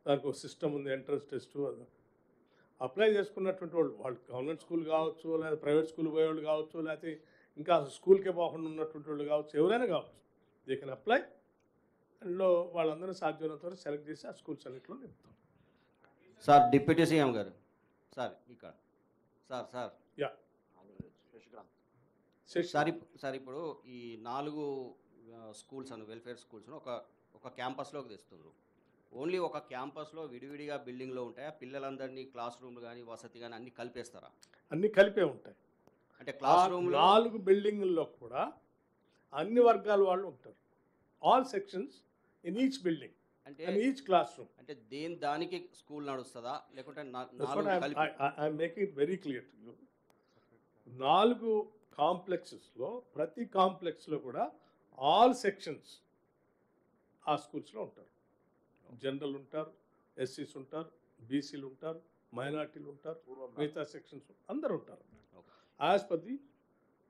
దానికి ఒక సిస్టమ్ ఉంది, ఎంట్రన్స్ టెస్ట్. అప్లై చేసుకున్నటువంటి వాళ్ళు గవర్నమెంట్ స్కూల్ కావచ్చు, లేదా ప్రైవేట్ స్కూల్ పోయేవాళ్ళు కావచ్చు, లేకపోతే ఇంకా స్కూల్కే పోకుండా ఉన్నటువంటి వాళ్ళు కావచ్చు, ఎవరైనా కావచ్చు, దే కెన్ అప్లై. అందులో వాళ్ళందరూ సాధ్యమైనంత వరకు సెలెక్ట్ చేసి ఆ స్కూల్స్ అన్నింటిలో నింపుతాం. సార్ డిప్యూటీ సీఎం గారు, సార్ ఇక్కడ సార్ యా సార్ ఇప్పుడు ఈ 4 స్కూల్స్ అని వెల్ఫేర్ స్కూల్స్ను ఒక క్యాంపస్లోకి తెస్తున్నారు. ఓన్లీ ఒక క్యాంపస్లో విడివిడిగా బిల్డింగ్లో ఉంటాయా? పిల్లలందరినీ క్లాస్ రూమ్లు కానీ వసతి కానీ అన్నీ కలిపేస్తారా? అన్నీ కలిపే ఉంటాయి. అంటే క్లాస్ రూమ్లో 4 బిల్డింగుల్లో కూడా అన్ని వర్గాల వాళ్ళు ఉంటారు. All sections in each building అంటే ఈచ్ క్లాస్ రూమ్. అంటే దానికి స్కూల్ నడుస్తుందా లేకుంటే I'm making it very clear to you. 4 కాంప్లెక్సెస్లో ప్రతి కాంప్లెక్స్లో కూడా ఆల్ సెక్షన్స్ ఆ స్కూల్స్లో ఉంటారు. జనరల్ ఉంటారు, ఎస్సీస్ ఉంటారు, బీసీలు ఉంటారు, మైనార్టీలు ఉంటారు, మిగతా సెక్షన్స్ అందరు ఉంటారు యాజ్ పర్ ది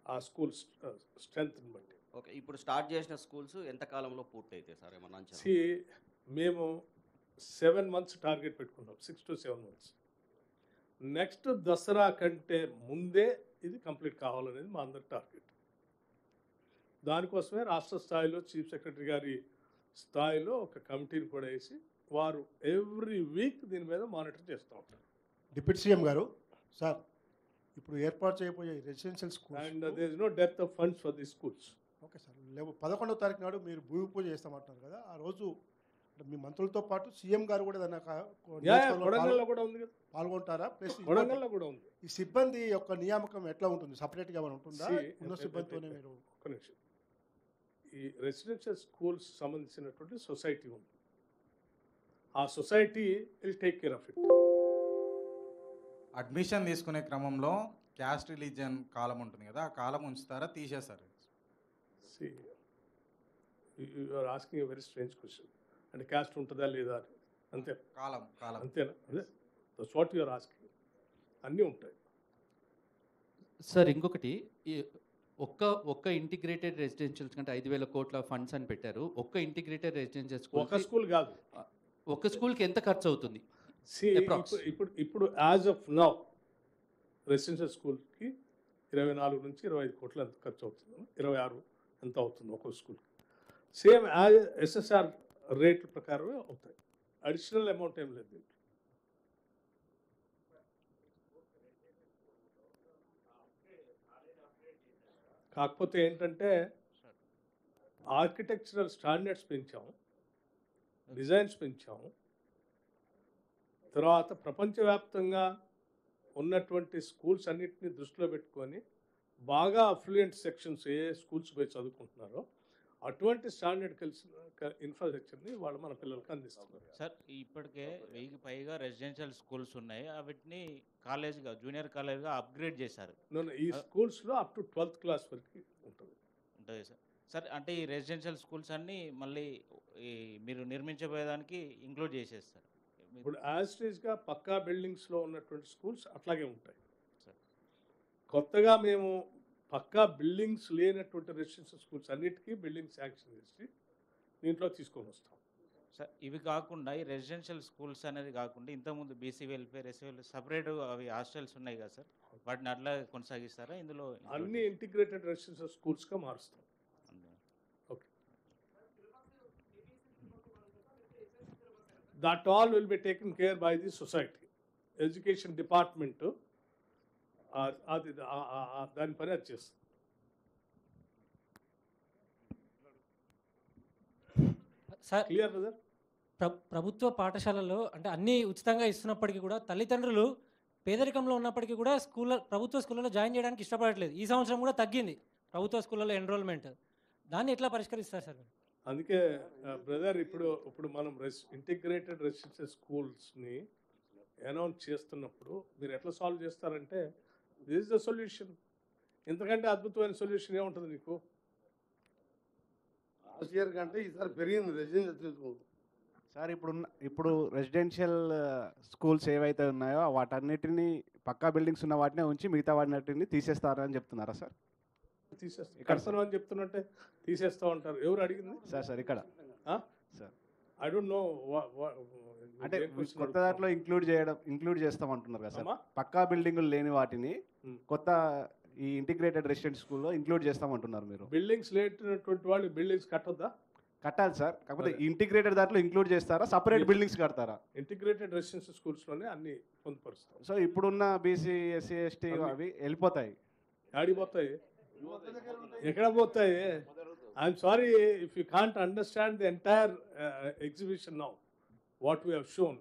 ఆ స్కూల్ స్ట్రెంత్ని బట్టి. ఓకే, ఇప్పుడు స్టార్ట్ చేసిన స్కూల్స్ ఎంత కాలంలో పూర్తి అవుతాయి సార్? ఏమన్నా మేము 7 months టార్గెట్ పెట్టుకున్నాం, 6 to 7 months. నెక్స్ట్ దసరా కంటే ముందే ఇది కంప్లీట్ కావాలనేది మా అందరి టార్గెట్. దానికోసమే రాష్ట్ర స్థాయిలో చీఫ్ సెక్రటరీ గారి స్థాయిలో ఒక కమిటీని కూడా వేసి వారు ఎవ్రీ వీక్ దీని మీద మానిటర్ చేస్తూ ఉంటారు. డిప్యూటీ సీఎం గారు, సార్ ఇప్పుడు ఏర్పాటు చేయబోయే residential school and there is no depth of funds for the schools. Okay sir, 11వ తారీఖు నాడు మీరు భూమి పూజ చేస్తామంటున్నారు కదా, ఆ రోజు మీ మంత్రులతో పాటు సీఎం గారు కూడా కొడంగల్లో కూడా ఉంది కదా, పాల్గొంటారా? ప్లస్ కొడంగల్లో కూడా ఉంది. ఈ సిబ్బంది యొక్క నియామకం ఎట్లా ఉంటుంది? సపరేట్గా ఏమైనా ఉంటుందా? ఉన్న సిబ్బందితోనే మీరు? ఒక నిమిషం. ఈ రెసిడెన్షియల్ స్కూల్స్ సంబంధించినటువంటి సొసైటీ ఉంది. ఆ society will take care of it. Admission తీసుకునే క్రమంలో క్యాస్ట్ రిలీజియన్ కాలం ఉంటుంది కదా, ఆ కాలం ఉంచుతారా తీసేస్తారు? You are asking a very strange question. అంటే క్యాస్ట్ ఉంటుందా లేదా అని, అంతే కాలం అంతేనా? అదే that's what you are asking. అన్నీ ఉంటాయి సార్. ఇంకొకటి, ఒక్క ఇంటిగ్రేటెడ్ రెసిడెన్షియల్స్ కంటే 5,000 కోట్ల ఫండ్స్ అని పెట్టారు. ఒక్క ఇంటిగ్రేటెడ్ రెసిడెన్షియల్ స్కూల్, ఒక స్కూల్ కాదు, ఒక స్కూల్కి ఎంత ఖర్చు అవుతుంది? ఇప్పుడు యాజ్ ఆఫ్ నౌ రెసిడెన్షియల్ స్కూల్కి 24 నుంచి 25 కోట్లు ఎంత ఖర్చు అవుతుంది, 26 ఎంత అవుతుంది ఒక్కొక్క స్కూల్కి. సేమ్ యాజ్ ఎస్ఎస్ఆర్ రేట్ల ప్రకారమే అవుతాయి, అడిషనల్ అమౌంట్ ఏం లేదు. కాకపోతే ఏంటంటే ఆర్కిటెక్చరల్ స్టాండర్డ్స్ పెంచాము, డిజైన్స్ పెంచాము. తర్వాత ప్రపంచవ్యాప్తంగా ఉన్నటువంటి స్కూల్స్ అన్నింటినీ దృష్టిలో పెట్టుకొని బాగా అఫ్లూయెంట్ సెక్షన్స్ ఏ స్కూల్స్ పోయి చదువుకుంటున్నారో అటువంటి స్టాండర్డ్ కలిసిన ఇన్ఫ్రాస్ట్రక్చర్ని వాళ్ళు మన పిల్లలకి అందిస్తున్నారు. సార్ ఇప్పటికే 1000కి పైగా రెసిడెన్షియల్ స్కూల్స్ ఉన్నాయి, వీటిని కాలేజ్గా జూనియర్ కాలేజ్గా అప్గ్రేడ్ చేశారు. ఈ స్కూల్స్లో అప్ టు 12th క్లాస్ వరకు ఉంటుంది సార్. సార్ అంటే ఈ రెసిడెన్షియల్ స్కూల్స్ అన్నీ మళ్ళీ మీరు నిర్మించబోయేదానికి ఇంక్లూడ్ చేసేస్తారు? ఇప్పుడు యాజ్టీజ్గా పక్కా బిల్డింగ్స్లో ఉన్నటువంటి స్కూల్స్ అట్లాగే ఉంటాయి సార్. కొత్తగా మేము పక్కా బిల్డింగ్స్ లేనటువంటి రెసిడెన్షియల్ స్కూల్స్ అన్నిటికీ బిల్డింగ్ శాంక్షన్ చేసి దీంట్లో తీసుకొని వస్తాం సార్. ఇవి కాకుండా ఈ రెసిడెన్షియల్ స్కూల్స్ అనేది కాకుండా ఇంతకుముందు BC welfare, SC welfare separate అవి హాస్టల్స్ ఉన్నాయి కదా సార్, వాటిని అట్లా కొనసాగిస్తారా? ఇందులో అన్ని ఇంటిగ్రేటెడ్ రెసిడెన్షియల్ స్కూల్స్గా మారుస్తాం. Okay, that all will be taken care by the society. Education department అది దాని పని అది చేస్తుంది. Sir clear brother? ప్రభుత్వ పాఠశాలల్లో అంటే అన్నీ ఉచితంగా ఇస్తున్నప్పటికీ కూడా తల్లిదండ్రులు పేదరికంలో ఉన్నప్పటికీ కూడా ప్రభుత్వ స్కూళ్ళలో జాయిన్ చేయడానికి ఇష్టపడట్లేదు. ఈ సంవత్సరం కూడా తగ్గింది ప్రభుత్వ స్కూళ్ళలో ఎన్రోల్మెంట్. దాన్ని ఎట్లా పరిష్కరిస్తారు సార్? అందుకే బ్రదర్ ఇప్పుడు మనం ఇంటిగ్రేటెడ్ రెసిడెన్షియల్ స్కూల్స్ని అనౌన్స్ చేస్తున్నప్పుడు మీరు ఎట్లా సాల్వ్ చేస్తారంటే దిస్ ఇస్ ద సొల్యూషన్. ఇంతకంటే అద్భుతమైన సొల్యూషన్ ఏముంటుంది నీకు? లాస్ట్ ఇయర్ కంటే ఈసారి పెరిగింది రెసిడెన్షియల్ స్కూల్ సార్. ఇప్పుడు రెసిడెన్షియల్ స్కూల్స్ ఏవైతే ఉన్నాయో వాటన్నిటిని పక్కా బిల్డింగ్స్ ఉన్న వాటినే ఉంచి మిగతా వాటిని తీసేస్తారని చెప్తున్నారా సార్? తీసేస్తాం ఇక్కడ అని చెప్తున్నట్టే తీసేస్తూ ఉంటారు. ఎవరు అడిగింది? సార్ ఇక్కడ సార్ ఐ డోంట్ నో అంటే ఏం question కొత్త దాంట్లో ఇంక్లూడ్ చేస్తామంటున్నారు కదా సార్. అమ్మా? పక్కా బిల్డింగులు లేని వాటిని Hmm. కొత్త ఈ ఇంటిగ్రేటెడ్ రెసిడెంట్ స్కూల్లో ఇంక్లూడ్ చేస్తామంటున్నారు మీరు. బిల్డింగ్స్ లేనటువంటి వాళ్ళు బిల్డింగ్స్ కట్టొద్దా? కట్టాలి సార్, కాకపోతే అదే. ఇంటిగ్రేటెడ్ దాంట్లో ఇంక్లూడ్ చేస్తారా, సపరేట్ Yes. బిల్డింగ్స్ కడతారా? ఇంటిగ్రేటెడ్ రెసిడెన్షియల్ స్కూల్స్లోనే అన్ని పొందుపరుస్తాం. సో ఇప్పుడున్న బీసీ ఎస్సీ ఎస్టీ అన్ని. అవి వెళ్ళిపోతాయి. ఆడిపోతాయి, ఎక్కడ పోతాయి? I'm sorry if you can't understand the entire exhibition now what we have shown.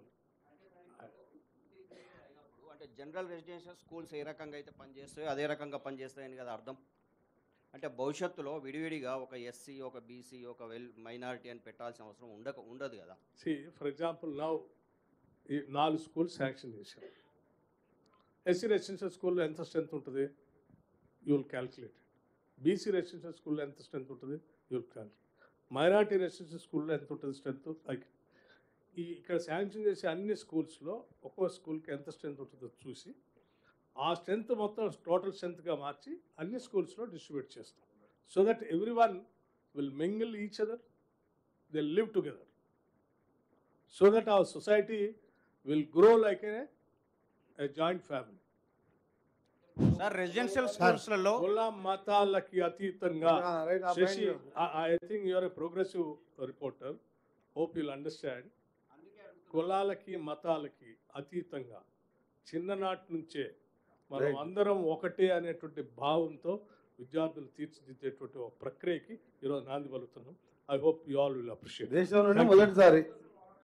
అంటే జనరల్ రెసిడెన్షియల్ స్కూల్స్ ఏ రకంగా అయితే పనిచేస్తాయో అదే రకంగా పనిచేస్తాయని కదా అర్థం. అంటే భవిష్యత్తులో విడివిడిగా ఒక ఎస్సీ, ఒక బీసీ, ఒక మైనారిటీ అని పెట్టాల్సిన అవసరం ఉండదు కదా. సి ఫర్ ఎగ్జాంపుల్ నౌ ఈ 4 స్కూల్స్ శాంక్షన్ చేశాం. ఎస్సీ రెసిడెన్షియల్ స్కూల్లో ఎంత స్ట్రెంత్ ఉంటుంది you will calculate. BC residential స్కూల్లో ఎంత స్ట్రెంత్ ఉంటుంది you will calculate. Minority residential స్కూల్లో ఎంత ఉంటుంది స్ట్రెంత్. లైక్ ఇక్కడ శాంక్షన్ చేసే అన్ని స్కూల్స్లో ఒక్కో స్కూల్కి ఎంత స్ట్రెంత్ ఉంటుందో చూసి ఆ స్ట్రెంత్ మొత్తం టోటల్ స్ట్రెంత్గా మార్చి అన్ని స్కూల్స్లో డిస్ట్రిబ్యూట్ చేస్తాం. So that every one will mingle each other, they live together, so that our society will grow like a joint family. Sir residential స్కూల్స్లలో కుల మతాలకి అతీతంగా right Shashi, I think you're a progressive reporter, hope you'll understand. కులాలకి మతాలకి అతీతంగా చిన్ననాటి నుంచే మనం Right. అందరం ఒకటే అనేటువంటి భావంతో విద్యార్థులు తీర్చిదిద్దేటువంటి ఒక ప్రక్రియకి ఈరోజు నాంది పలుకుతున్నాం. I hope you all will appreciate. దేశంలోనే మొదటిసారి